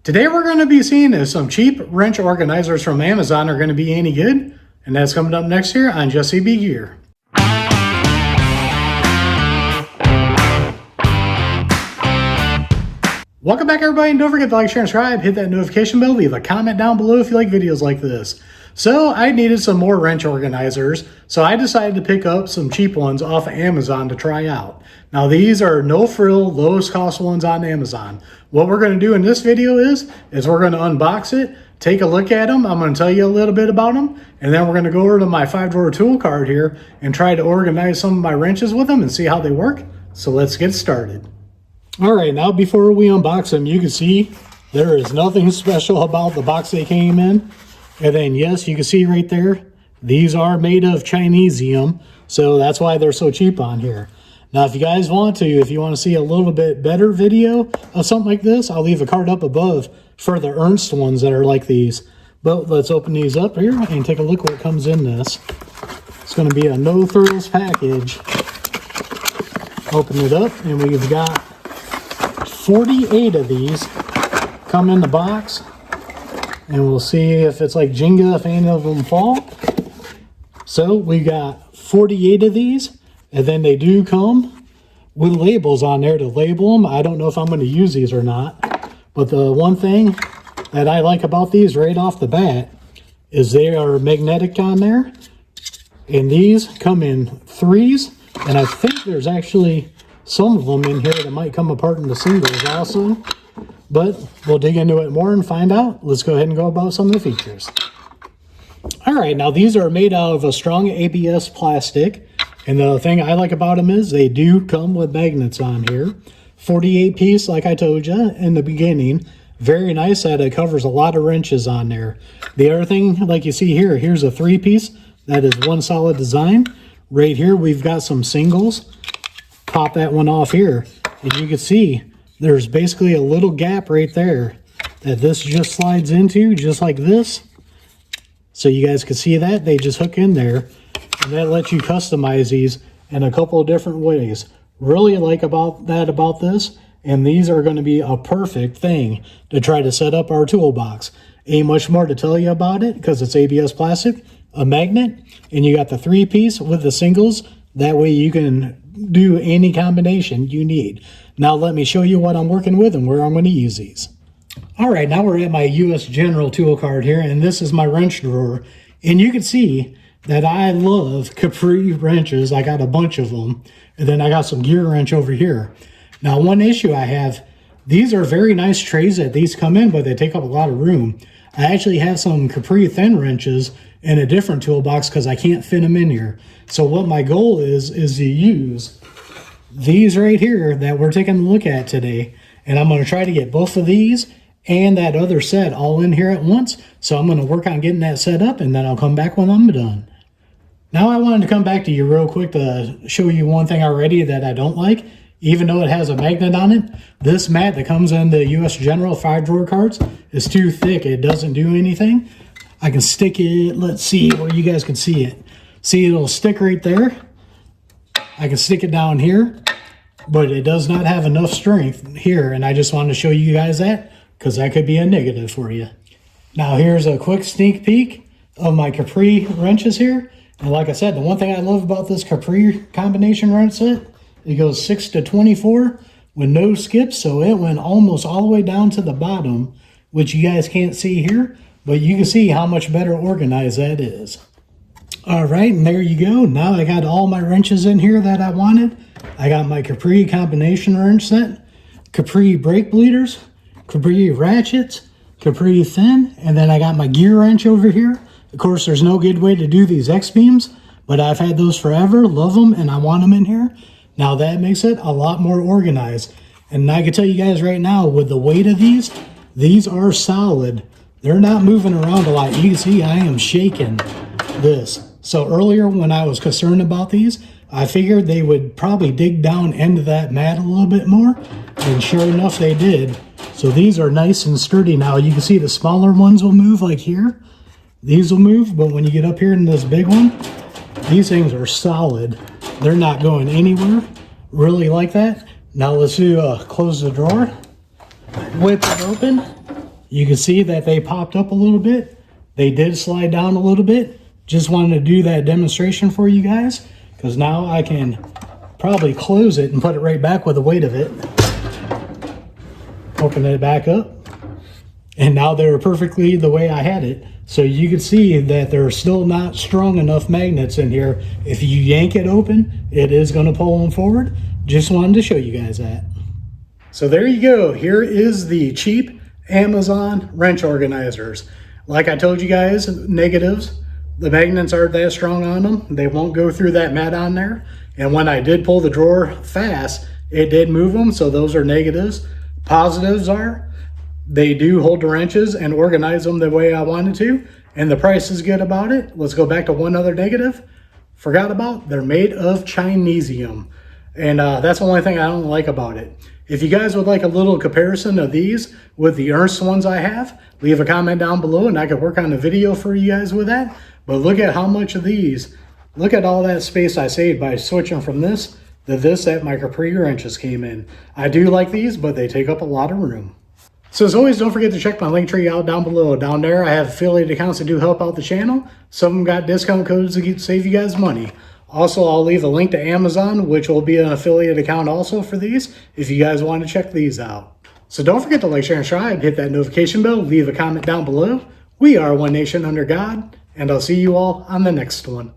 Today we're going to be seeing if some cheap wrench organizers from Amazon are going to be any good, and that's coming up next here on Jesse B Gear. Welcome back everybody, and don't forget to like, share, and subscribe, hit that notification bell, leave a comment down below if you like videos like this. So I needed some more wrench organizers, so I decided to pick up some cheap ones off of Amazon to try out. Now these are no frill, lowest cost ones on Amazon. What we're going to do in this video is we're going to unbox it, take a look at them, I'm going to tell you a little bit about them, and then we're going to go over to my 5-drawer tool cart here and try to organize some of my wrenches with them and see how they work. So let's get started. Alright, now before we unbox them, you can see there is nothing special about the box they came in. And then yes, you can see right there, these are made of Chinesium, so that's why they're so cheap on here. Now if you guys want to, if you want to see a little bit better video of something like this, I'll leave a card up above for the Ernst ones that are like these. But let's open these up here and take a look what comes in this. It's going to be a no frills package. Open it up and we've got 48 of these come in the box. And we'll see if it's like Jenga, if any of them fall. So we got 48 of these, and then they do come with labels on there to label them. I don't know if I'm going to use these or not, but the one thing that I like about these right off the bat is they are magnetic on there, and these come in threes, and I think there's actually some of them in here that might come apart into singles also. But we'll dig into it more and find out. Let's go ahead and go about some of the features. All right, now these are made out of a strong ABS plastic. And the thing I like about them is they do come with magnets on here. 48 piece, like I told you in the beginning. Very nice that it covers a lot of wrenches on there. The other thing, like you see here, here's a 3-piece. That is one solid design. Right here, we've got some singles. Pop that one off here. And you can see there's basically a little gap right there that this just slides into, just like this. So you guys can see that. They just hook in there, and that lets you customize these in a couple of different ways. Really like about this, and these are going to be a perfect thing to try to set up our toolbox. Ain't much more to tell you about it because it's ABS plastic, a magnet, and you got the 3-piece with the singles. That way you can do any combination you need. Now let me show you what I'm working with and where I'm going to use these. All right, now we're at my US General tool cart here, and this is my wrench drawer. And you can see that I love Capri wrenches. I got a bunch of them. And then I got some gear wrench over here. Now one issue I have, these are very nice trays that these come in, but they take up a lot of room. I actually have some Capri thin wrenches in a different toolbox because I can't fit them in here. So what my goal is to use these right here that we're taking a look at today, and I'm going to try to get both of these and that other set all in here at once. So I'm going to work on getting that set up, and then I'll come back when I'm done. Now I wanted to come back to you real quick to show you one thing already that I don't like. Even though it has a magnet on it, this mat that comes in the US General 5-drawer carts is too thick. It doesn't do anything. I can stick it, let's see where you guys can see it. See, it'll stick right there. I can stick it down here, but it does not have enough strength here, and I just wanted to show you guys that because that could be a negative for you. Now here's a quick sneak peek of my Capri wrenches here. And like I said, the one thing I love about this Capri combination wrench set, it goes 6 to 24 with no skips, so it went almost all the way down to the bottom, which you guys can't see here, but you can see how much better organized that is. All right, and there you go. Now I got all my wrenches in here that I wanted. I got my Capri combination wrench set, Capri brake bleeders, Capri ratchets, Capri thin, and then I got my gear wrench over here. Of course, there's no good way to do these X-beams, but I've had those forever, love them, and I want them in here. Now that makes it a lot more organized. And I can tell you guys right now, with the weight of these are solid. They're not moving around a lot. You can see I am shaking this. So earlier when I was concerned about these, I figured they would probably dig down into that mat a little bit more. And sure enough, they did. So these are nice and sturdy now. You can see the smaller ones will move like here. These will move, but when you get up here in this big one, these things are solid. They're not going anywhere. Really like that. Now let's do close the drawer. Whip it open. You can see that they popped up a little bit. They did slide down a little bit. Just wanted to do that demonstration for you guys, because now I can probably close it and put it right back with the weight of it. Open it back up. And now they're perfectly the way I had it. So you can see that there are still not strong enough magnets in here. If you yank it open, it is going to pull them forward. Just wanted to show you guys that. So there you go. Here is the cheap Amazon wrench organizers. Like I told you guys, negatives. The magnets aren't that strong on them. They won't go through that mat on there. And when I did pull the drawer fast, it did move them. So those are negatives. Positives are, they do hold the wrenches and organize them the way I wanted to. And the price is good about it. Let's go back to one other negative. Forgot about, they're made of Chinesium. And that's the only thing I don't like about it. If you guys would like a little comparison of these with the Ernst ones I have, leave a comment down below and I could work on a video for you guys with that. But look at how much of these, look at all that space I saved by switching from this to this that my Capri wrenches came in. I do like these, but they take up a lot of room. So as always, don't forget to check my link tree out down below. Down there, I have affiliate accounts that do help out the channel. Some of them got discount codes to save you guys money. Also, I'll leave a link to Amazon, which will be an affiliate account also for these, if you guys want to check these out. So don't forget to like, share, and subscribe, hit that notification bell, leave a comment down below. We are one nation under God, and I'll see you all on the next one.